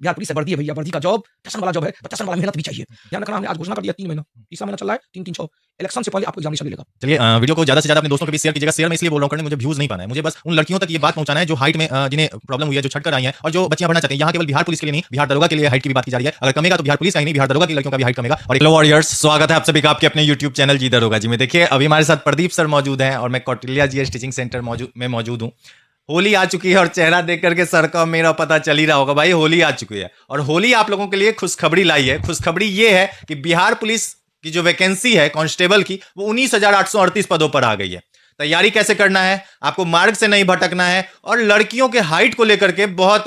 Bihar police से वर्दी है भैया, वर्दी का जॉब टशन वाला जॉब है, तो टशन वाला मेहनत भी चाहिए। ध्यान रखना, हमने आज घोषणा कर दिया 3 महीना, तीसरा महीना चल रहा है, 3-3-6 इलेक्शन से पहले आपको एग्जामिनेशन मिलेगा। चलिए वीडियो को ज्यादा से ज्यादा अपने दोस्तों के बीच शेयर कीजिएगा। शेयर में इसलिए बोल रहा हूँ करने, मुझे व्यूज नहीं पाना है, मुझे बस उन लड़कियों तक ये बात पहुंचाना है जो हाइट में जिन्हें प्रॉब्लम हुई है, जो छटकर आई हैं और जो बच्चियां बढ़ना चाहती हैं। यहाँ केवल बिहार पुलिस के लिए नहीं, बिहार दरोगा के लिए हाइट की भी बात की जा रही है। अगर कमेगा तो बिहार पुलिस का ही नहीं, बिहार दरोगा की लड़कियों का भी हाइट कमेगा। और हेलो वॉरियर्स, स्वागत है आप सभी का आपके अपने यूट्यूब चैनल जी दरोगा जी में। देखिए अभी हमारे साथ प्रदीप सर मौजूद हैं और मैं कौटिल्या जीएस टीचिंग सेंटर में मौजूद हूँ। होली आ चुकी है और चेहरा देख करके सर का मेरा पता चल ही रहा होगा भाई, होली आ चुकी है और होली आप लोगों के लिए खुशखबरी लाई है। खुशखबरी ये है कि बिहार पुलिस की जो वैकेंसी है कांस्टेबल की, वो 19,838 पदों पर आ गई है। तैयारी कैसे करना है, आपको मार्ग से नहीं भटकना है और लड़कियों के हाइट को लेकर के बहुत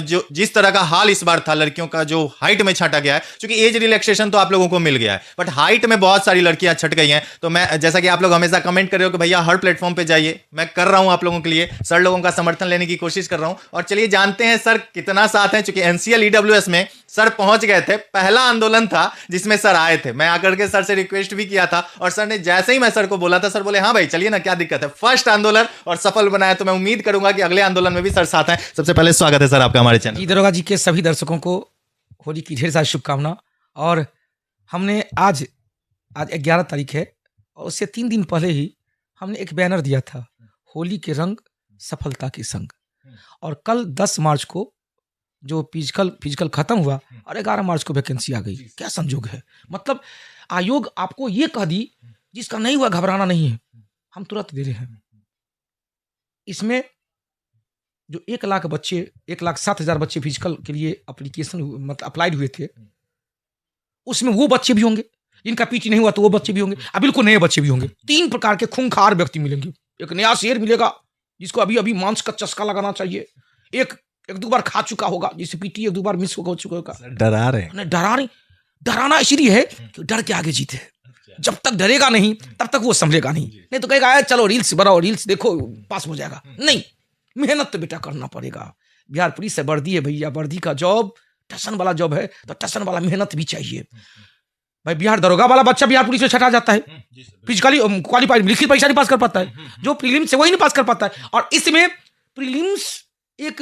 जो जिस तरह का हाल इस बार था, लड़कियों का जो हाइट में छाटा गया है, क्योंकि एज रिलैक्सेशन तो आप लोगों को मिल गया है, बट हाइट में बहुत सारी लड़कियां छट गई हैं। तो मैं, जैसा कि आप लोग हमेशा कमेंट कर रहे हो कि भैया हर प्लेटफॉर्म पे जाइए, मैं कर रहा हूं आप लोगों के लिए, सर लोगों का समर्थन लेने की कोशिश कर रहा हूं। और चलिए जानते हैं सर कितना साथ है, चूंकि एनसीएल ईडब्ल्यूएस में सर पहुंच गए थे, पहला आंदोलन था जिसमें सर आए थे। मैं आकर के सर से रिक्वेस्ट भी किया था और सर ने जैसे ही मैं सर को बोला था, सर बोले हाँ भाई चलिए ना, क्या दिक्कत है। फर्स्ट आंदोलन और सफल बनाया, तो मैं उम्मीद करूंगा कि अगले आंदोलन में भी सर साथ हैं। सबसे पहले स्वागत है सर आपका हमारे चैनल। जी दरोगा जी के सभी दर्शकों को होली की ढेर सारी शुभकामना। और हमने आज 11 तारीख है और उससे 3 दिन पहले ही हमने एक बैनर दिया था, होली के रंग सफलता के संग। और कल 10 मार्च को जो फिजिकल खत्म हुआ और 11 मार्च को वैकेंसी आ गई। क्या संजोग है, मतलब आयोग आपको ये कह दी जिसका नहीं हुआ घबराना नहीं है, हम तुरंत दे रहे हैं। इसमें जो 1 लाख बच्चे, 1,07,000 बच्चे फिजिकल के लिए एप्लीकेशन मतलब अप्लाइड हुए थे, उसमें वो बच्चे भी होंगे जिनका पीटी नहीं हुआ, तो वो बच्चे भी होंगे, अब बिल्कुल नए बच्चे भी होंगे। 3 प्रकार के खूंखार व्यक्ति मिलेंगे। एक नया शेर मिलेगा जिसको अभी अभी मांस का चस्का लगाना चाहिए, एक 2 बार खा चुका होगा जिसे पीटी 1-2 बार मिस हो चुका होगा। डरा रहे, डराना इसलिए है कि डर के आगे जीते। जब तक डरेगा नहीं तब तक वो संभलेगा नहीं तो कहेगा चलो रील्स बनाओ, रील्स देखो, पास हो जाएगा। नहीं, मेहनत तो बेटा करना पड़ेगा। बिहार पुलिस से वर्दी है भैया, वर्दी का जॉब टशन वाला जॉब है, तो टशन वाला मेहनत भी चाहिए भाई। बिहार दरोगा वाला बच्चा बिहार पुलिस में छटा जाता है, फिजिकली क्वालिफाइड, लिखित परीक्षा नहीं पास कर पाता है, जो प्रीलिम्स से वही नहीं पास कर पाता है। और इसमें प्रीलिम्स एक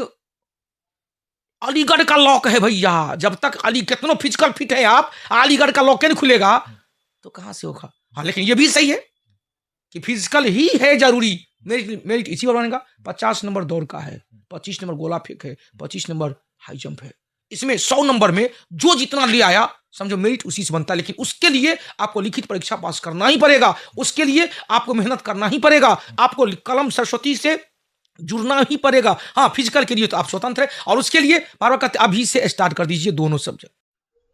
अलीगढ़ का लॉक है भैया। जब तक कितना फिजिकल फिट है आप, अलीगढ़ का लॉक नहीं खुलेगा तो कहां से होगा। हाँ, लेकिन ये भी सही है कि फिजिकल ही है जरूरी। मेरिट इसी बार बनेगा। 50 नंबर दौड़ का है, 25 नंबर गोला फेंक है, 25 नंबर हाई जंप है। इसमें 100 नंबर में जो जितना ले आया समझो मेरिट उसी से बनता है। लेकिन उसके लिए आपको लिखित परीक्षा पास करना ही पड़ेगा, उसके लिए आपको मेहनत करना ही पड़ेगा, आपको कलम सरस्वती से जुड़ना ही पड़ेगा। हाँ, फिजिकल के लिए तो आप स्वतंत्र है और उसके लिए बार बार कहते अभी से स्टार्ट कर दीजिए दोनों सब्जेक्ट।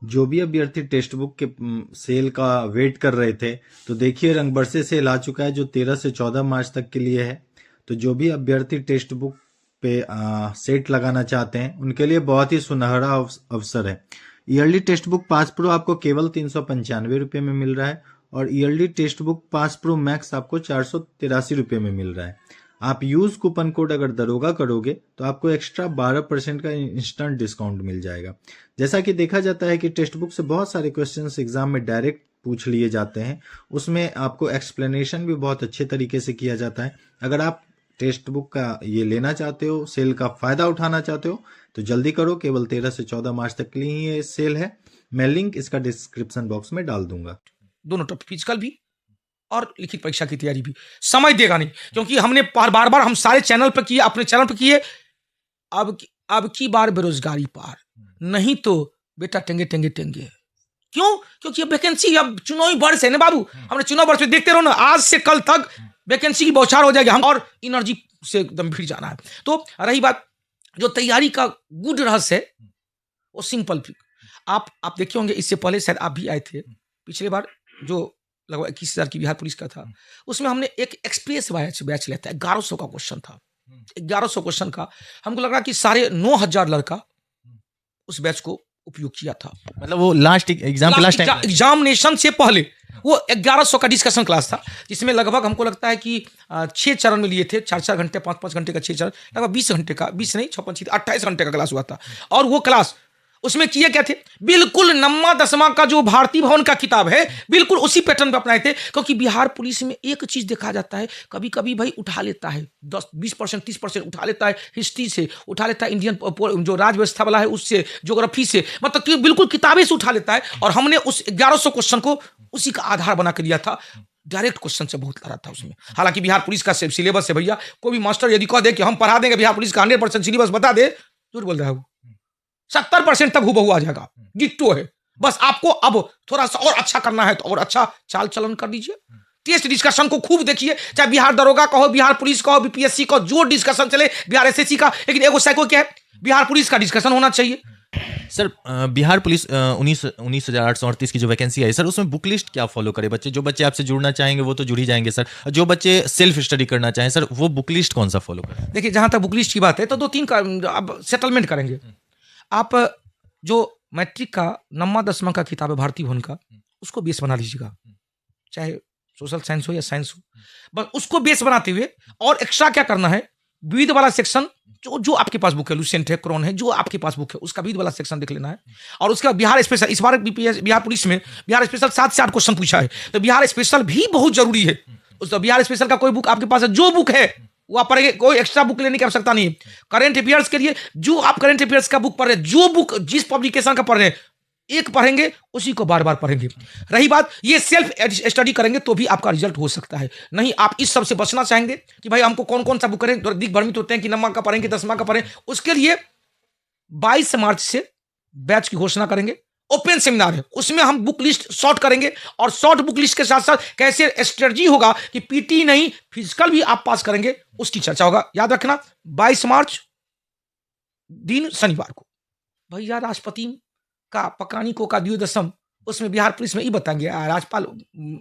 जो भी अभ्यर्थी टेक्स्ट बुक के सेल का वेट कर रहे थे, तो देखिए रंग बरसे सेल आ चुका है जो 13 से 14 मार्च तक के लिए है। तो जो भी अभ्यर्थी टेक्स्ट बुक पे सेट लगाना चाहते हैं उनके लिए बहुत ही सुनहरा अवसर है। Yearly text book pass pro आपको केवल 395 रुपये में मिल रहा है और yearly text book pass pro max आपको 483 रुपये में मिल रहा है। आप यूज कूपन कोड अगर दरोगा करोगे तो आपको एक्स्ट्रा 12% का इंस्टेंट डिस्काउंट मिल जाएगा। जैसा कि देखा जाता है कि टेक्स्ट बुक से बहुत सारे क्वेश्चंस एग्जाम में डायरेक्ट पूछ लिए जाते हैं, उसमें आपको एक्सप्लेनेशन भी बहुत अच्छे तरीके से किया जाता है। अगर आप टेक्स्ट बुक का ये लेना चाहते हो, सेल का फायदा उठाना चाहते हो, तो जल्दी करो। केवल 13 से 14 मार्च तक के लिए ही ये सेल है। मैं लिंक इसका डिस्क्रिप्शन बॉक्स में डाल दूंगा। दोनों टॉपिक, फिजिकल भी और लिखित परीक्षा की तैयारी भी। समय देगा नहीं, क्योंकि हमने बार हम सारे चैनल पर किए, अपने चैनल पर किए। अब की बार बेरोजगारी पार नहीं तो बेटा टेंगे क्यों? क्योंकि अब वैकेंसी, अब चुनावी वर्ष है ना बाबू, हमने चुनाव वर्ष में देखते रहो ना, आज से कल तक वैकेंसी की बौछार हो जाएगी। हम और एनर्जी से एकदम भिड़ जाना है। तो रही बात जो तैयारी का गुड रहस्य है, वो सिंपल। आप देखे होंगे, इससे पहले शायद आप भी आए थे, पिछले बार जो लगभग 21,000 की बिहार पुलिस का था, उसमें हमने एक एक्सप्रेस बैच लेता है, 1100 का क्वेश्चन था। 1100 क्वेश्चन का हमको लग रहा कि 9,500 लड़का उस बैच को उपयोग किया था। मतलब वो लास्ट एग्जामिनेशन से पहले वो 1100 का डिस्कशन क्लास था, जिसमें लगभग हमको लगता है कि 6 चरण में लिए थे, 4-4 घंटे 5-5 घंटे का 6 चरण, लगभग 20 घंटे का, 20 नहीं 56 28 घंटे का क्लास हुआ था। और वो क्लास उसमें किए क्या थे, बिल्कुल 9वां-10वां का जो भारतीय भवन का किताब है, बिल्कुल उसी पैटर्न पे अपनाए थे। क्योंकि बिहार पुलिस में एक चीज देखा जाता है, कभी कभी भाई उठा लेता है 10-20% 30% उठा लेता है, हिस्ट्री से उठा लेता है, इंडियन जो राज व्यवस्था वाला है उससे, ज्योग्राफी से, मतलब कि बिल्कुल किताबें से उठा लेता है। और हमने उस 1100 क्वेश्चन को उसी का आधार बना के दिया था। डायरेक्ट क्वेश्चन से बहुत लड़ा था उसमें। हालांकि बिहार पुलिस का सिलेबस है भैया, कोई भी मास्टर यदि कह दे कि हम पढ़ा देंगे बिहार पुलिस का 100% सिलेबस बता दे, झूठ बोल रहा है वो। 70% तक हुबहू आ जाएगा, डिट्टो है। बस आपको अब थोड़ा सा और अच्छा करना है तो और अच्छा चाल चलन कर दीजिए। टेस्ट डिस्कशन को खूब देखिए, चाहे बिहार दरोगा का हो, बिहार पुलिस का हो, बीपीएससी का, जो डिस्कशन चले, बिहार एसएससी का। लेकिन एगो साइको क्या है, बिहार पुलिस का डिस्कशन होना चाहिए। सर बिहार पुलिस 19,838 की जो वैकेंसी है सर, उसमें बुक लिस्ट क्या फॉलो करे बच्चे? जो बच्चे आपसे जुड़ना चाहेंगे वो तो जुड़ ही जाएंगे सर, जो बच्चे सेल्फ स्टडी करना चाहें सर, वो बुक लिस्ट कौन सा फॉलो करें? देखिए, जहां तक बुक लिस्ट की बात है तो 2-3 का अब सेटलमेंट करेंगे। आप जो मैट्रिक का 9वां-10वां का किताब है भारतीय भवन का, उसको बेस बना लीजिएगा, चाहे सोशल साइंस हो या साइंस हो। बस उसको बेस बनाते हुए और एक्स्ट्रा क्या करना है, विविध वाला सेक्शन जो आपके पास बुक है, लुसेंट है, क्रॉन है, जो आपके पास बुक है उसका विविध वाला सेक्शन देख लेना है। और उसके बाद बिहार स्पेशल, इस बार बिहार पुलिस में बिहार स्पेशल 7 से 8 क्वेश्चन पूछा है, तो बिहार स्पेशल भी बहुत जरूरी है। उस बिहार स्पेशल का कोई बुक आपके पास है, जो बुक है वो आप पढ़ेंगे, कोई एक्स्ट्रा बुक लेने की आवश्यकता नहीं है। करंट अफेयर्स के लिए जो आप करंट अफेयर्स का बुक पढ़ रहे हैं, जो बुक जिस पब्लिकेशन का पढ़ रहे हैं, एक पढ़ेंगे उसी को बार बार पढ़ेंगे। रही बात, ये सेल्फ स्टडी करेंगे तो भी आपका रिजल्ट हो सकता है। नहीं, आप इस सब से बचना चाहेंगे कि भाई हमको कौन कौन सा बुक करें, दिग्भ्रमित होते हैं कि 9वां का पढ़ेंगे 10वां का पढ़ें, उसके लिए 22 मार्च से बैच की घोषणा करेंगे। ओपन सेमिनार है, उसमें हम बुक लिस्ट शॉर्ट करेंगे और शॉर्ट बुक लिस्ट के साथ साथ कैसे स्ट्रेटजी होगा कि पीटी नहीं फिजिकल भी आप पास करेंगे, उसकी चर्चा होगा। याद रखना 22 मार्च दिन शनिवार को भैया राष्ट्रपति का पकानिको का द्विदशम, उसमें बिहार पुलिस में ही बताएंगे, राज्यपाल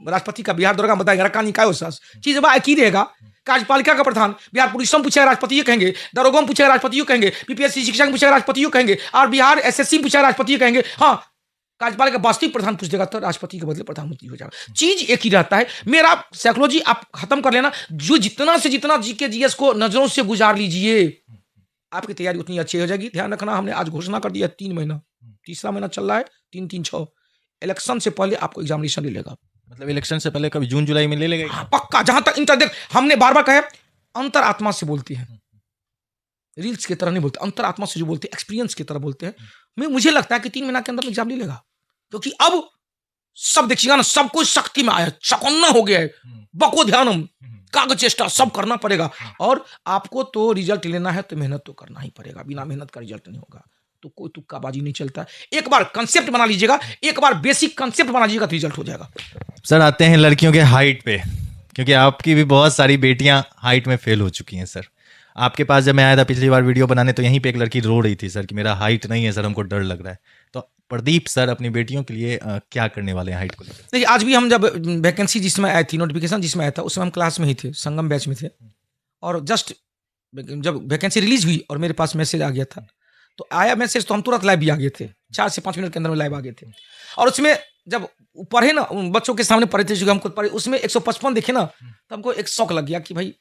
राष्ट्रपति का बिहार दरोगा बताएंगे, रकानी का चीज एक ही रहेगा। कार्यपालिका का प्रधान बिहार पुलिस में पूछेगा राष्ट्रपति कहेंगे, दरोगा में पूछेगा राष्ट्रपति कहेंगे, बीपीएससी शिक्षक में पूछेगा राष्ट्रपति कहेंगे, और बिहार एसएससी में पूछेगा राष्ट्रपति कहेंगे। हाँ, कार्यपालिका वास्तविक प्रधान पूछ देगा तो राष्ट्रपति के बदले प्रधानमंत्री हो जाएगा। चीज एक ही रहता है। मेरा साइकोलॉजी आप खत्म कर लेना, जो जितना से जितना जीके जीएस को नजरों से गुजार लीजिए, आपकी तैयारी उतनी अच्छी हो जाएगी। ध्यान रखना, हमने आज घोषणा कर दिया 3 महीना, तीसरा महीना चल रहा है, 3-3-6 इलेक्शन से पहले आपको एग्जामिनेशन ले लेगा। मतलब इलेक्शन से पहले कभी जून जुलाई में ले लेगा? हाँ, पक्का। जहां तक इंटर, देख हमने बार बार कहा, अंतर आत्मा से बोलती है, रील्स की तरह नहीं बोलते, अंतर आत्मा से जो बोलते हैं, एक्सपीरियंस की तरह बोलते हैं। मुझे लगता है कि 3 महीना के अंदर एग्जाम ले लेगा, क्योंकि अब सब देखिएगा ना, सब कुछ शक्ति में आया, चौकन्ना हो गया है, बको ध्यानम, कागज चेष्टा सब करना पड़ेगा। और आपको तो रिजल्ट लेना है तो मेहनत तो करना ही पड़ेगा, बिना मेहनत का रिजल्ट नहीं होगा। तो कोई तुक्काबाजी नहीं चलता। एक बार कंसेप्ट बना लीजिएगा, एक बार बेसिक कंसेप्ट बना लीजिएगा तो रिजल्ट हो जाएगा। सर आते हैं लड़कियों के हाइट पे, क्योंकि आपकी भी बहुत सारी बेटियां हाइट में फेल हो चुकी हैं सर। आपके पास जब मैं आया था पिछली बार वीडियो बनाने, तो यहीं पे एक लड़की रो रही थी सर कि मेरा हाइट नहीं है सर, हमको डर लग रहा है। तो प्रदीप सर अपनी बेटियों के लिए क्या करने वाले हैं हाइट को लेकर? देखिए, आज भी हम जब वैकेंसी जिसमें आई थी, नोटिफिकेशन जिसमें आया था, उसमें हम क्लास में ही थे, संगम बैच में थे। और जस्ट जब वैकेंसी रिलीज हुई और मेरे पास मैसेज आ गया था, तो आया मैसेज तो हम तुरंत लाइव भी आ गए थे, 4 से 5 मिनट के अंदर में लाइव आ गए थे। और उसमें जब पढ़े ना, बच्चों के सामने पढ़े थे, जो हम खुद पढ़े, उसमें 155 देखे ना, तो हमको एक शौक लग गया कि भाई,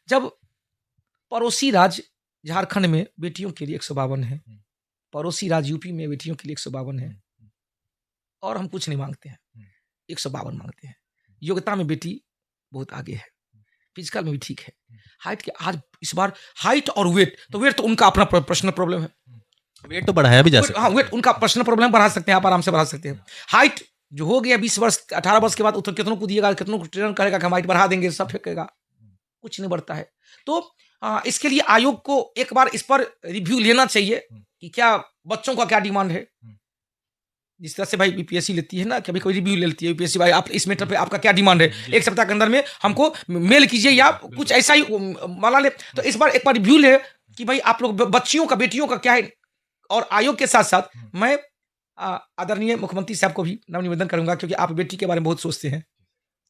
जब पड़ोसी राज्य झारखंड में बेटियों के लिए 152 है, पड़ोसी राज्य यूपी में बेटियों के लिए 152 है, और हम कुछ नहीं मांगते हैं, 152 मांगते हैं। योग्यता में बेटी बहुत आगे है, फिजिकल में भी ठीक है। हाइट के आज इस बार हाइट और वेट, तो वेट तो उनका अपना पर्सनल प्रॉब्लम है, वेट तो बढ़ाया भी जा सकता है। हाँ, वेट उनका पर्सनल प्रॉब्लम, बढ़ा सकते हैं आप, आराम से बढ़ा सकते हैं। हाइट जो हो गया 20 वर्ष 18 वर्ष के बाद, तो कितनों को दिएगा, कितनों को ट्रेन करेगा कि हम हाइट बढ़ा देंगे, सब फेंकेगा, कुछ नहीं बढ़ता है। तो इसके लिए आयोग को एक बार इस पर रिव्यू लेना चाहिए कि क्या बच्चों का क्या डिमांड है। जिस तरह से भाई बीपीएससी लेती है ना, कभी कोई रिव्यू लेती है यूपीएससी, भाई आप इस मैटर पे आपका क्या डिमांड है, 1 सप्ताह के अंदर में हमको मेल कीजिए, या कुछ ऐसा ही माना ले। तो इस बार एक बार रिव्यू ले कि भाई आप लोग बच्चियों का, बेटियों का क्या है। और आयोग के साथ साथ मैं आदरणीय मुख्यमंत्री साहब को भी नवनिवेदन करूंगा, क्योंकि आप बेटी के बारे में बहुत सोचते हैं,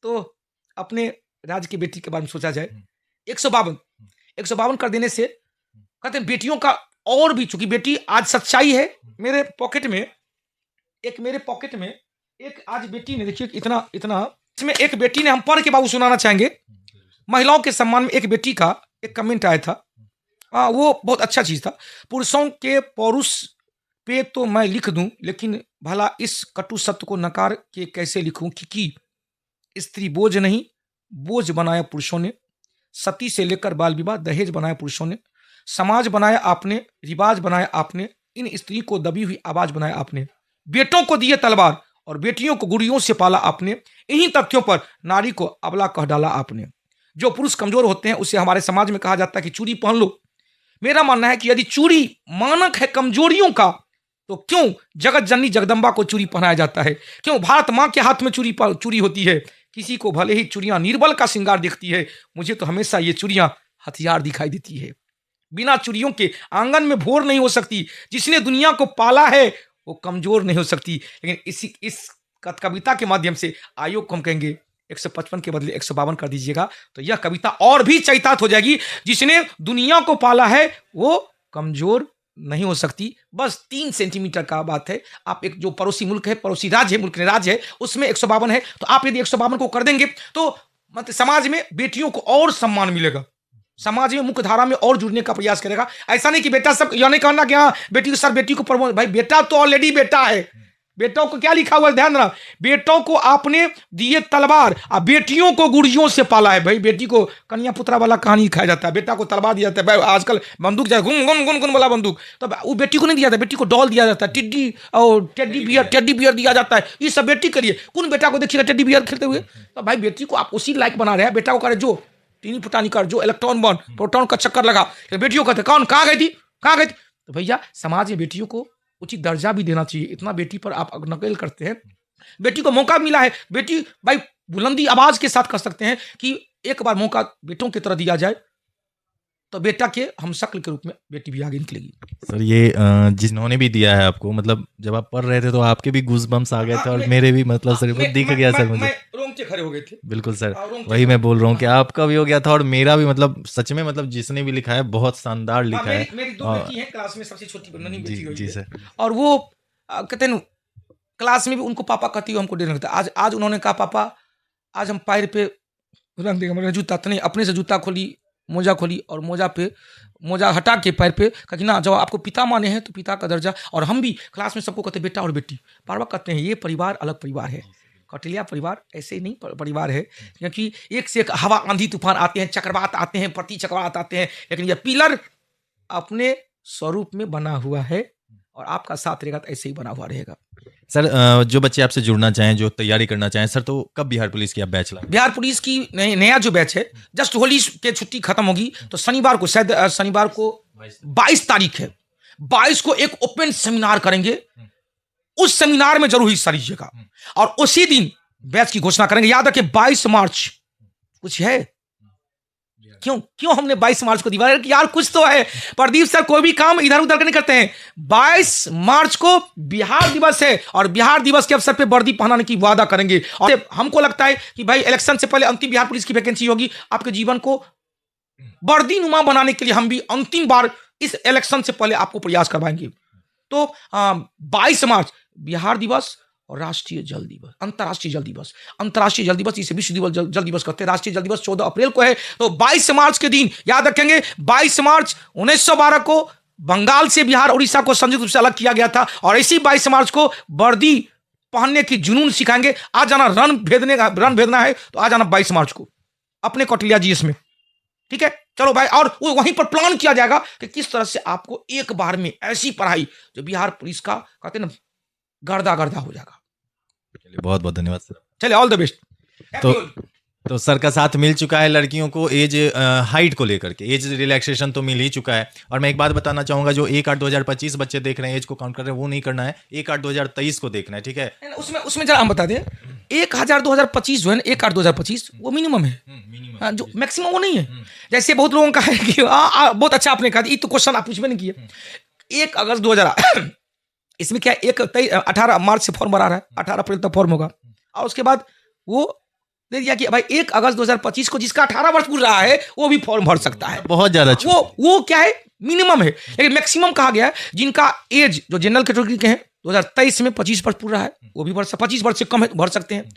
तो अपने राज्य की बेटी के बारे में सोचा जाए। 152 कर देने से कहते हैं बेटियों का और भी, चूंकि बेटी आज सच्चाई है। मेरे पॉकेट में एक आज बेटी ने, देखिए इतना इसमें एक बेटी ने, हम पढ़ के बाबू सुनाना चाहेंगे। महिलाओं के सम्मान में एक बेटी का एक कमेंट आया था, वो बहुत अच्छा चीज था। पुरुषों के पौरुष पे तो मैं लिख दूं, लेकिन भला इस कटु सत्य को नकार के कैसे लिखूं कि स्त्री बोझ नहीं, बोझ बनाया पुरुषों ने, सती से लेकर बाल विवाह दहेज बनाया पुरुषों ने, समाज बनाया आपने, रिवाज बनाया आपने, इन स्त्री को दबी हुई आवाज बनाया आपने, बेटों को दिए तलवार और बेटियों को गुड़ियों से पाला आपने, इन्हीं तथ्यों पर नारी को अबला कह डाला आपने। जो पुरुष कमजोर होते हैं उसे हमारे समाज में कहा जाता है कि चूड़ी पहन लो। मेरा मानना है कि यदि चूड़ी मानक है कमजोरियों का, तो क्यों जगत जननी जगदम्बा को चूड़ी पहनाया जाता है? क्यों भारत माँ के हाथ में चूड़ी होती है? किसी को भले ही चूड़ियां निर्बल का श्रृंगार दिखती है, मुझे तो हमेशा ये चूड़ियां हथियार दिखाई देती है। बिना चूड़ियों के आंगन में भोर नहीं हो सकती। जिसने दुनिया को पाला है वो कमजोर नहीं हो सकती। लेकिन इस कविता के माध्यम से आयोग को हम कहेंगे 155 के बदले 152 कर दीजिएगा, तो यह कविता और भी चैतार्थ हो जाएगी। जिसने दुनिया को पाला है वो कमजोर नहीं हो सकती। बस 3 सेंटीमीटर का बात है। आप एक जो पड़ोसी मुल्क है, पड़ोसी राज्य है, मुल्क राज्य है, उसमें 152 है, तो आप यदि 152 को कर देंगे तो मतलब समाज में बेटियों को और सम्मान मिलेगा, समाज में मुख्य धारा में और जुड़ने का प्रयास करेगा। ऐसा नहीं कि बेटा सब, यह नहीं कहना कि हाँ बेटी को सर बेटी को प्रमोट, भाई बेटा तो ऑलरेडी बेटा है। बेटों को क्या लिखा हुआ है ध्यान रखना, बेटों को आपने दिए तलवार और बेटियों को गुड़ियों से पाला है। भाई बेटी को कन्या पुत्रा वाला कहानी दिखाया जाता है, बेटा को तलवार दिया जाता है। भाई आजकल बंदूक जाए गुन गुन गुन गुन वाला बंदूक, तो वो बेटी को नहीं दिया जाता, बेटी को डॉल दिया जाता है, टिड्डी और टेडी बियर दिया जाता है। ये सब बेटी के लिए। कौन बेटा को देखिएगा टेडी बियर खेलते हुए? तो भाई बेटी को आप उसी लायक बना रहे हैं। बेटा को करे जो टीनी फुटानी कर, जो इलेक्ट्रॉन बन प्रोटॉन का चक्कर लगा, बेटियों कहते कौन कहाँ गई थी, कहाँ गई थी? तो भैया समाज में बेटियों को उचित दर्जा भी देना चाहिए। इतना बेटी पर आप नकेल करते हैं। बेटी को मौका मिला है, बेटी भाई बुलंदी आवाज के साथ कर सकते हैं कि एक बार मौका बेटों की तरह दिया जाए तो बेटा के हम शक्ल के रूप में बेटी भी आगे निकलेगी। सर ये जिन्होंने भी दिया है आपको, मतलब जब आप पढ़ रहे थे तो आपके भी गूज बम्स आ गए थे और मेरे भी मतलब सर दिख गया सर मुझे, रोंगटे खड़े हो गए थे। बिल्कुल सर, वही मैं बोल रहा हूँ कि आपका भी हो गया था और मेरा भी, मतलब सच में, मतलब जिसने भी लिखा है बहुत शानदार लिखा है। मेरी 2 बेटी हैं क्लास में, सबसे छोटी नन्ही बेटी हुई जी है। सर। और वो कहते हैं क्लास में भी उनको पापा कहती है, हमको डर लगता है। आज उन्होंने कहा पापा आज हम पैर पे रंग देंगे, मैंने जूता तो नहीं, अपने से जूता खोली, मोजा खोली और मोजा हटा के पैर पे कहा ना जब आपको पिता माने हैं तो पिता का दर्जा। और हम भी क्लास में सबको कहते बेटा और बेटी, बार बार कहते हैं ये परिवार अलग परिवार है। कौटिल्या परिवार ऐसे नहीं परिवार है, क्योंकि एक से एक हवा आंधी तूफान आते हैं, चक्रवात आते हैं, प्रति चक्रवात आते हैं, लेकिन यह पिलर अपने स्वरूप में बना हुआ है और आपका साथ रहेगा तो ऐसे ही बना हुआ रहेगा। सर जो बच्चे आपसे जुड़ना चाहें, जो तैयारी करना चाहें सर, तो कब बिहार पुलिस की आप बैच लाएं? बिहार पुलिस की नया जो बैच है, जस्ट होली के छुट्टी खत्म होगी तो शनिवार को, शायद शनिवार को 22 तारीख है, 22 को एक ओपन सेमिनार करेंगे। उस सेमिनार में जरूर हिस्सा लीजिएगा और उसी दिन बैच की घोषणा करेंगे। याद रखिए 22 मार्च कुछ है। क्यों हमने 22 मार्च को दिया कि यार कुछ तो है। प्रदीप सर कोई भी काम इधर उधर नहीं करते हैं। 22 मार्च को बिहार दिवस है और बिहार दिवस के अवसर पे वर्दी पहनाने की वादा करेंगे। और हमको लगता है कि भाई इलेक्शन से पहले अंतिम बिहार पुलिस की वैकेंसी होगी। आपके जीवन को वर्दी नुमा बनाने के लिए हम भी अंतिम बार इस इलेक्शन से पहले आपको प्रयास करवाएंगे। तो 22 मार्च बिहार दिवस और राष्ट्रीय जल दिवस, अंतर्राष्ट्रीय जल दिवस, अंतर्राष्ट्रीय जल दिवस, इसे विश्व दिवस जल दिवस कहते हैं। राष्ट्रीय जल दिवस 14 अप्रैल को है। तो 22 मार्च के दिन याद रखेंगे, 22 मार्च 1912 को बंगाल से बिहार उड़ीसा को संयुक्त रूप से अलग किया गया था और इसी 22 मार्च को वर्दी पहनने की जुनून सिखाएंगे। आ जाना, रन भेदना है तो आ जाना 22 मार्च को अपने कौटिल्या जीएस में, ठीक है? चलो भाई, और वो वहीं पर प्लान किया जाएगा कि किस तरह से आपको एक बार में ऐसी पढ़ाई जो बिहार पुलिस का कहते हैं ना गर्दा हो जाएगा। चलिए बहुत बहुत धन्यवाद सर। चलिए ऑल द बेस्ट। तो सर का साथ मिल चुका है लड़कियों को एज हाइट को लेकर के, एज रिलैक्सेशन तो मिल ही चुका है। और मैं एक बात बताना चाहूंगा, जो 1/8/2025 बच्चे देख रहे हैं, एज को काउंट कर रहे हैं, वो नहीं करना है, 1/8/2023 को देखना है, ठीक है? उसमें जरा हम बता दें, 1/2025 जो है ना, 1/8/2025 वो मिनिमम है, जो मैक्सिमम वो नहीं है। जैसे बहुत लोगों का है कि बहुत अच्छा आपने कहा, ये तो क्वेश्चन आप पूछ में नहीं किए। 1 अगस्त 2000 इसमें क्या 18 मार्च से फॉर्म भरा रहा है, 18 अप्रैल तक फॉर्म होगा और उसके बाद वो दे दिया कि भाई 1 अगस्त 2025 को जिसका 18 वर्ष पूरा रहा है वो भी फॉर्म भर सकता है। बहुत ज्यादा वो क्या है, मिनिमम है। लेकिन मैक्सिमम कहा गया है जिनका एज जो जनरल कैटेगरी के हैं 2023 में 25 वर्ष पूरा है वो भी 25 वर्ष से कम है भर सकते हैं।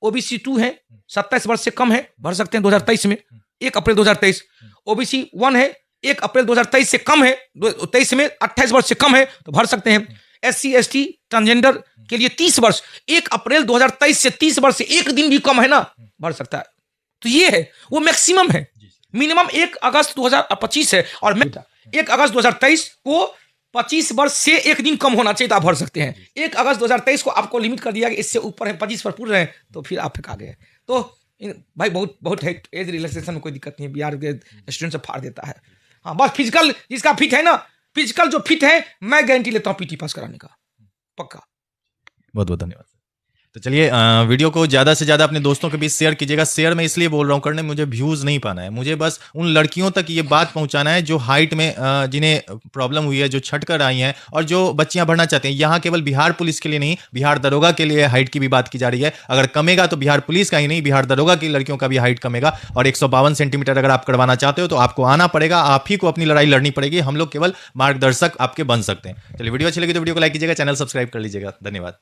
ओबीसी 2 है 27 वर्ष से कम है भर सकते हैं 2023 में 1 अप्रैल 2023। ओबीसी 1 है 1 अप्रैल 2023 से कम है 23 में 28 वर्ष से कम है तो भर सकते हैं। SC ST ट्रांसजेंडर के लिए 30 वर्ष, 1 अप्रैल 2023 से 30 वर्ष से एक दिन भी कम है ना, बढ़ सकता है। तो ये है वो मैक्सिमम है, मिनिमम 1 अगस्त 2025 है और 1 अगस्त 2023 को 25 वर्ष से एक दिन कम होना चाहिए तो आप भर सकते हैं। 1 अगस्त 2023 को आपको लिमिट कर दिया कि इससे ऊपर है, 25 पर पूर्ण रहे तो फिर आप फेंका गए। तो भाई बहुत है, एज रिलैक्सेशन में कोई दिक्कत नहीं है, बिहार के स्टूडेंट से फाड़ देता है। हाँ बस फिजिकल जिसका फिट है ना, फिजिकल जो फिट है, मैं गारंटी लेता हूँ PT पास कराने का, पक्का। बहुत बहुत धन्यवाद। तो चलिए वीडियो को ज़्यादा से ज़्यादा अपने दोस्तों के बीच शेयर कीजिएगा। शेयर मैं इसलिए बोल रहा हूँ करने, मुझे व्यूज़ नहीं पाना है, मुझे बस उन लड़कियों तक ये बात पहुँचाना है जो हाइट में जिन्हें प्रॉब्लम हुई है, जो छट कर आई हैं और जो बच्चियाँ बढ़ना चाहते हैं। यहाँ केवल बिहार पुलिस के लिए नहीं, बिहार दरोगा के लिए हाइट की भी बात की जा रही है। अगर कमेगा तो बिहार पुलिस का ही नहीं, बिहार दरोगा की लड़कियों का भी हाइट कमेगा। और 152 सेंटीमीटर अगर आप करवाना चाहते हो तो आपको आना पड़ेगा, आप ही को अपनी लड़ाई लड़नी पड़ेगी। हम लोग केवल मार्गदर्शक आपके बन सकते हैं। चलिए वीडियो अच्छी लगी तो वीडियो को लाइक कीजिएगा, चैनल सब्सक्राइब कर लीजिएगा। धन्यवाद।